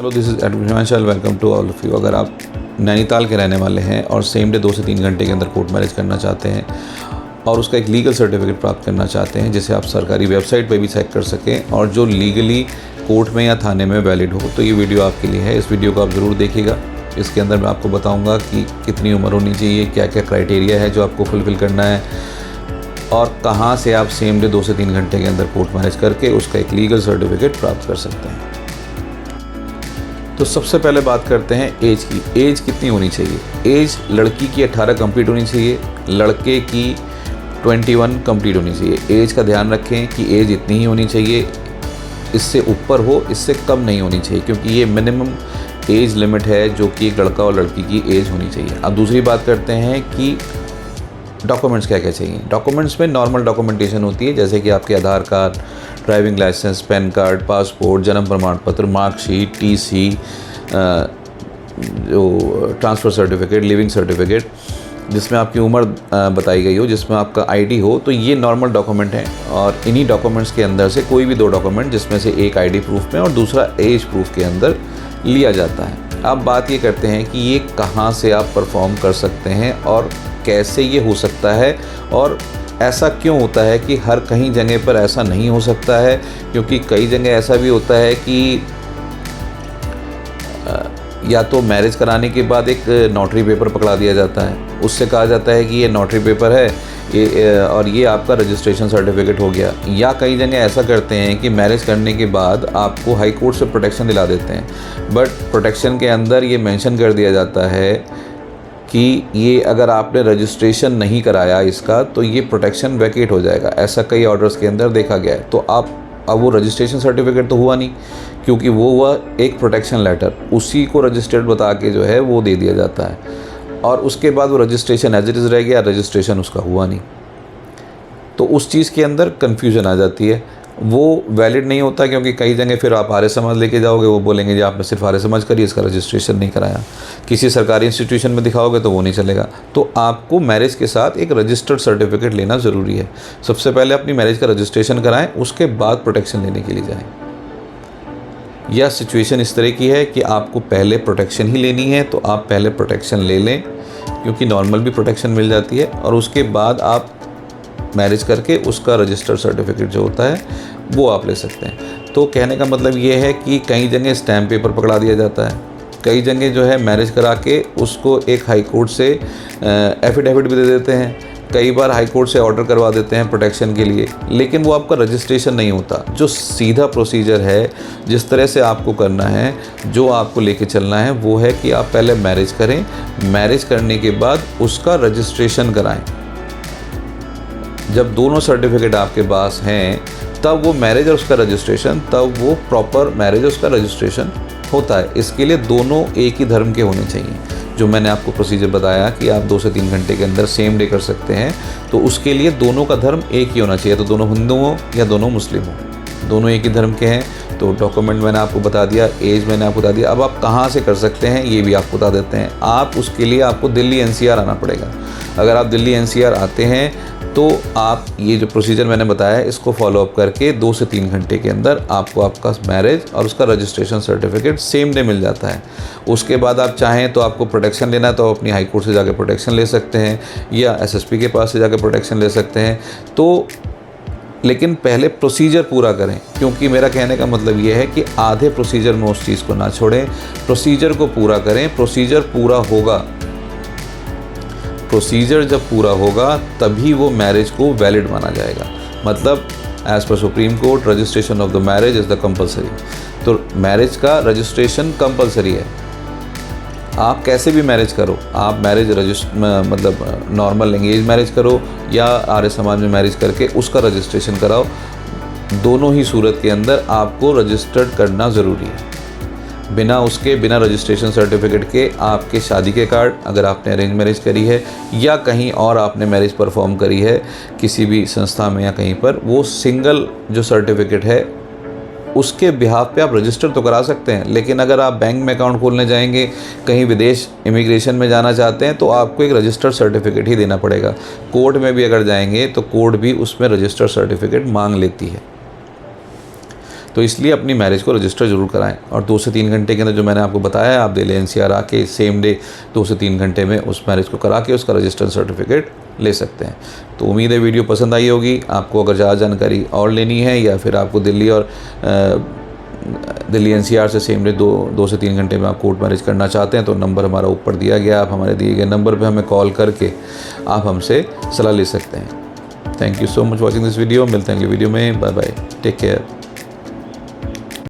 Hello, this is Edwin. Welcome to all of you. अगर आप नैनीताल के रहने वाले हैं और सेम डे 2 से 3 घंटे के अंदर कोर्ट मैरिज करना चाहते हैं और उसका एक लीगल सर्टिफिकेट प्राप्त करना चाहते हैं जिसे आप सरकारी वेबसाइट पर भी चेक कर सकें और जो लीगली कोर्ट में या थाने में वैलिड हो, तो ये वीडियो आपके लिए है। इस वीडियो को आप ज़रूर देखिएगा। इसके अंदर मैं आपको बताऊँगा कि कितनी उम्र होनी चाहिए, क्या क्या क्राइटेरिया है जो आपको फुलफ़िल करना है और कहाँ से आप सेम डे 2 से 3 घंटे के अंदर कोर्ट मैरिज करके उसका एक लीगल सर्टिफिकेट प्राप्त कर सकते हैं। तो सबसे पहले बात करते हैं एज की। एज कितनी होनी चाहिए? एज लड़की की 18 कंप्लीट होनी चाहिए, लड़के की 21 कंप्लीट होनी चाहिए। एज का ध्यान रखें कि एज इतनी ही होनी चाहिए, इससे ऊपर हो, इससे कम नहीं होनी चाहिए, क्योंकि ये मिनिमम एज लिमिट है जो कि एक लड़का और लड़की की एज होनी चाहिए। अब दूसरी बात करते हैं कि डॉक्यूमेंट्स क्या क्या चाहिए। डॉक्यूमेंट्स में नॉर्मल डॉक्यूमेंटेशन होती है, जैसे कि आपके Aadhaar card, driving license, PAN card, passport, जन्म प्रमाण पत्र, मार्कशीट, टीसी, जो ट्रांसफ़र सर्टिफिकेट, लिविंग सर्टिफिकेट जिसमें आपकी उम्र बताई गई हो, जिसमें आपका आईडी हो, तो ये नॉर्मल डॉक्यूमेंट हैं। और इन्हीं डॉक्यूमेंट्स के अंदर से कोई भी 2 डॉक्यूमेंट, जिसमें से एक आईडी प्रूफ में और दूसरा एज प्रूफ के अंदर लिया जाता है। अब बात ये करते हैं कि ये कहाँ से आप परफॉर्म कर सकते हैं और कैसे ये हो सकता है और ऐसा क्यों होता है कि हर कहीं जगह पर ऐसा नहीं हो सकता है, क्योंकि कई जगह ऐसा भी होता है कि या तो मैरिज कराने के बाद एक नोटरी पेपर पकड़ा दिया जाता है, उससे कहा जाता है कि ये नोटरी पेपर है और ये आपका रजिस्ट्रेशन सर्टिफिकेट हो गया। या कई जगह ऐसा करते हैं कि मैरिज करने के बाद आपको हाई कोर्ट से प्रोटेक्शन दिला देते हैं, बट प्रोटेक्शन के अंदर ये मेंशन कर दिया जाता है कि ये अगर आपने रजिस्ट्रेशन नहीं कराया इसका, तो ये प्रोटेक्शन वैकेट हो जाएगा। ऐसा कई ऑर्डर्स के अंदर देखा गया है। तो अब वो रजिस्ट्रेशन सर्टिफिकेट तो हुआ नहीं, क्योंकि वो हुआ एक प्रोटेक्शन लेटर, उसी को रजिस्टर्ड बता के जो है वो दे दिया जाता है और उसके बाद वो रजिस्ट्रेशन एज इट इज़ रह गया, रजिस्ट्रेशन उसका हुआ नहीं। तो उस चीज़ के अंदर कन्फ्यूजन आ जाती है, वो वैलिड नहीं होता, क्योंकि कई जगह फिर आप आर्य समाज लेके जाओगे, वो बोलेंगे जी आपने सिर्फ आर्य समाज करी, इसका रजिस्ट्रेशन नहीं कराया। किसी सरकारी इंस्टीट्यूशन में दिखाओगे तो वो नहीं चलेगा। तो आपको मैरिज के साथ एक रजिस्टर्ड सर्टिफिकेट लेना ज़रूरी है। सबसे पहले अपनी मैरिज का रजिस्ट्रेशन कराएं, उसके बाद प्रोटेक्शन लेने के लिए जाएँ। यह सिचुएशन इस तरह की है कि आपको पहले प्रोटेक्शन ही लेनी है, तो आप पहले प्रोटेक्शन ले लें, क्योंकि नॉर्मल भी प्रोटेक्शन मिल जाती है, और उसके बाद आप मैरिज करके उसका रजिस्टर्ड सर्टिफिकेट जो होता है वो आप ले सकते हैं। तो कहने का मतलब ये है कि कई जगह स्टैम्प पेपर पकड़ा दिया जाता है, कई जगह जो है मैरिज करा के उसको एक हाई कोर्ट से एफिडेविट भी दे देते हैं, कई बार हाई कोर्ट से ऑर्डर करवा देते हैं प्रोटेक्शन के लिए, लेकिन वो आपका रजिस्ट्रेशन नहीं होता। जो सीधा प्रोसीजर है, जिस तरह से आपको करना है, जो आपको लेके चलना है, वो है कि आप पहले मैरिज करें, मैरिज करने के बाद उसका रजिस्ट्रेशन कराएं। जब दोनों सर्टिफिकेट आपके पास हैं, तब वो मैरिज और उसका रजिस्ट्रेशन, तब वो प्रॉपर मैरिज और उसका रजिस्ट्रेशन होता है। इसके लिए दोनों एक ही धर्म के होने चाहिए। जो मैंने आपको प्रोसीजर बताया कि आप 2 से 3 घंटे के अंदर सेम डे कर सकते हैं, तो उसके लिए दोनों का धर्म एक ही होना चाहिए। तो दोनों हिंदू हो या दोनों मुस्लिम हो, दोनों एक ही धर्म के हैं। तो डॉक्यूमेंट मैंने आपको बता दिया, एज मैंने आपको बता दिया। अब आप कहाँ से कर सकते हैं ये भी आपको बता देते हैं। आप उसके लिए आपको दिल्ली एनसीआर आना पड़ेगा। अगर आप दिल्ली एनसीआर आते हैं तो आप ये जो प्रोसीजर मैंने बताया है इसको फॉलो अप करके 2 से 3 घंटे के अंदर आपको आपका मैरिज और उसका registration certificate same day meal जाता है। उसके बाद आप चाहें तो आपको प्रोटेक्शन लेना है तो अपनी हाई कोर्ट से जाकर प्रोटेक्शन ले सकते हैं, या एसएसपी के पास से जाकर प्रोटेक्शन ले सकते हैं। तो लेकिन पहले प्रोसीजर पूरा करें, क्योंकि मेरा कहने का मतलब ये है कि आधे प्रोसीजर में उस चीज़ को ना छोड़ें, प्रोसीजर को पूरा करें। प्रोसीजर पूरा होगा, प्रोसीजर जब पूरा होगा तभी वो मैरिज को वैलिड माना जाएगा। मतलब as per supreme court, registration of the marriage is the compulsory. तो मैरिज का रजिस्ट्रेशन कंपलसरी है। आप कैसे भी मैरिज करो, आप मैरिज मतलब नॉर्मल एंगेज मैरिज करो या आर्य समाज में मैरिज करके उसका रजिस्ट्रेशन कराओ, दोनों ही सूरत के अंदर आपको रजिस्टर्ड करना ज़रूरी है। बिना रजिस्ट्रेशन सर्टिफिकेट के आपके शादी के कार्ड, अगर आपने अरेंज मैरिज करी है या कहीं और आपने मैरिज परफॉर्म करी है किसी भी संस्था में या कहीं पर, वो सिंगल जो सर्टिफिकेट है उसके बिहाफ पे आप रजिस्टर तो करा सकते हैं। लेकिन अगर आप बैंक में अकाउंट खोलने जाएंगे, कहीं विदेश इमिग्रेशन में जाना चाहते हैं, तो आपको एक रजिस्टर्ड सर्टिफिकेट ही देना पड़ेगा। कोर्ट में भी अगर जाएंगे तो कोर्ट भी उसमें रजिस्टर्ड सर्टिफिकेट मांग लेती है। तो इसलिए अपनी मैरिज को रजिस्टर ज़रूर कराएं। और 2 से 3 घंटे के अंदर जो मैंने आपको बताया, आप दिल्ली एनसीआर आके सेम डे 2 से 3 घंटे में उस मैरिज को करा के उसका रजिस्टर्ड सर्टिफिकेट ले सकते हैं। तो उम्मीद है वीडियो पसंद आई होगी। आपको अगर ज़्यादा जानकारी और लेनी है या फिर आपको दिल्ली और दिल्ली एनसीआर से सेम डे 2 से 3 घंटे में आप कोर्ट मैरिज करना चाहते हैं तो नंबर हमारा ऊपर दिया गया, आप हमारे दिए गए नंबर पे हमें कॉल करके आप हमसे सलाह ले सकते हैं। Thank you so much watching this video. मिलते हैं अगली वीडियो में। Bye bye, take care.